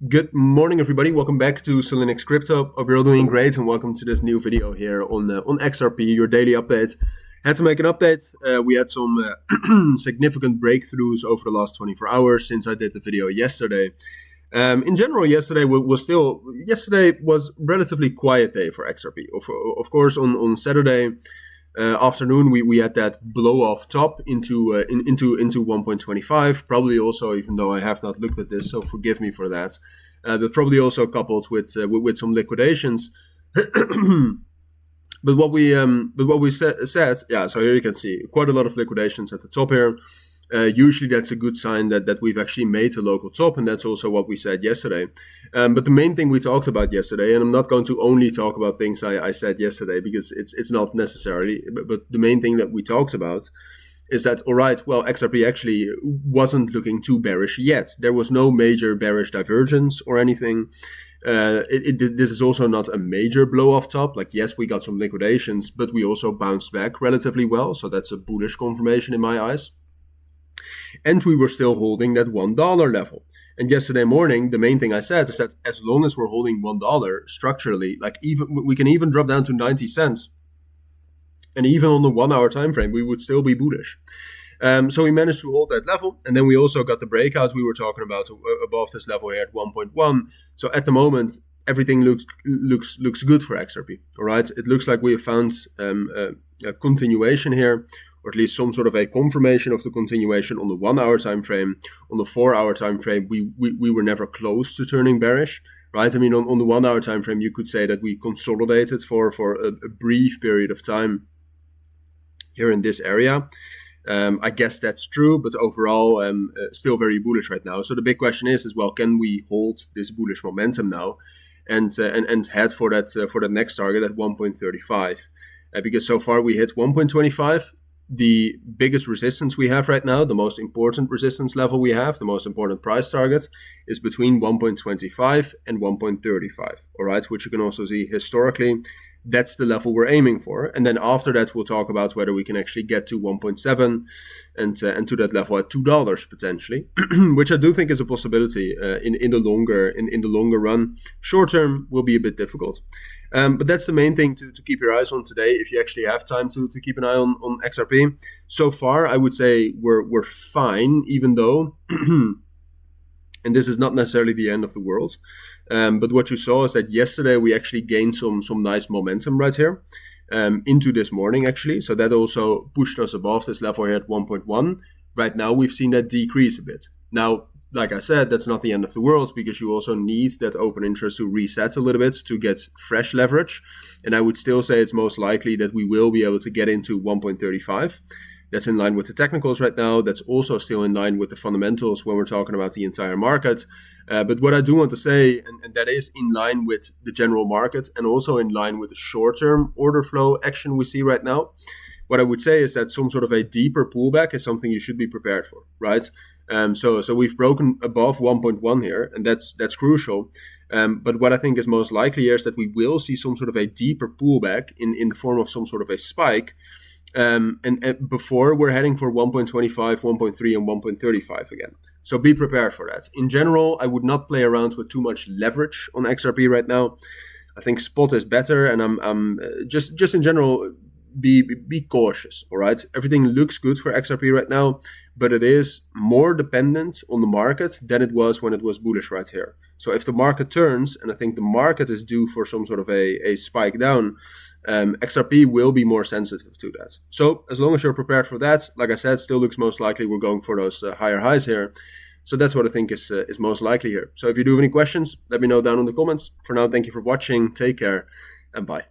Good morning, everybody. Welcome back to Cilinix Crypto. Hope you're all doing great, and welcome to this new video here on XRP, your daily update. Had to make an update. We had some significant breakthroughs over the last 24 hours since I did the video yesterday. In general, yesterday was relatively quiet day for XRP. Of course, on Saturday afternoon, we had that blow off top into 1.25. Probably also, even though I have not looked at this, so forgive me for that. But probably also coupled with some liquidations. But what we said, yeah. So here you can see quite a lot of liquidations at the top here. Usually that's a good sign that we've actually made a local top, and that's also what we said yesterday. But the main thing we talked about yesterday, and I'm not going to only talk about things I said yesterday because it's not necessarily, but the main thing that we talked about is that, all right, well, XRP actually wasn't looking too bearish yet. There was no major bearish divergence or anything. This is also not a major blow off top. Like, yes, we got some liquidations, but we also bounced back relatively well. So that's a bullish confirmation in my eyes. And we were still holding that $1 level. And yesterday morning, the main thing I said is that as long as we're holding $1 structurally, like even we can even drop down to 90 cents. And even on the 1 hour time frame, we would still be bullish. So we managed to hold that level. And then we also got the breakout we were talking about above this level here at 1.1. So at the moment, everything looks good for XRP. All right. It looks like we have found a continuation here, or at least some sort of a confirmation of the continuation on the 1 hour time frame. On the 4 hour time frame, we were never close to turning bearish, right? I mean, on the 1 hour time frame, you could say that we consolidated for a brief period of time here in this area. I guess that's true, but overall, still very bullish right now. So the big question is well, can we hold this bullish momentum now, and head for that next target at 1.35? Because so far we hit 1.25. The biggest resistance we have right now, the most important resistance level we have, the most important price target is between 1.25 and 1.35. All right, which you can also see historically. That's the level we're aiming for. And then after that, we'll talk about whether we can actually get to 1.7 and to that level at $2 potentially, which I do think is a possibility in the longer run. Short term will be a bit difficult. But that's the main thing to keep your eyes on today, if you actually have time to keep an eye on XRP. So far, I would say we're fine, even though, and this is not necessarily the end of the world. But what you saw is that yesterday we actually gained some nice momentum right here into this morning, actually. So that also pushed us above this level here at 1.1. Right now, we've seen that decrease a bit. Now, like I said, that's not the end of the world, because you also need that open interest to reset a little bit to get fresh leverage. And I would still say it's most likely that we will be able to get into 1.35. That's in line with the technicals right now. That's also still in line with the fundamentals when we're talking about the entire market. But what I do want to say, and that is in line with the general market and also in line with the short-term order flow action we see right now, what I would say is that some sort of a deeper pullback is something you should be prepared for, right? So we've broken above 1.1 here, and that's crucial. But what I think is most likely here is that we will see some sort of a deeper pullback in the form of some sort of a spike. And before we're heading for 1.25, 1.3, and 1.35 again. So be prepared for that. In general, I would not play around with too much leverage on XRP right now. I think spot is better, and I'm just in general, be cautious. All right, everything looks good for XRP right now, but it is more dependent on the market than it was when it was bullish right here. So if the market turns, and I think the market is due for some sort of a spike down, XRP will be more sensitive to that. So as long as you're prepared for that, like I said, still looks most likely we're going for those higher highs here. So that's what I think is most likely here. So if you do have any questions, let me know down in the comments. For now, thank you for watching. Take care and bye.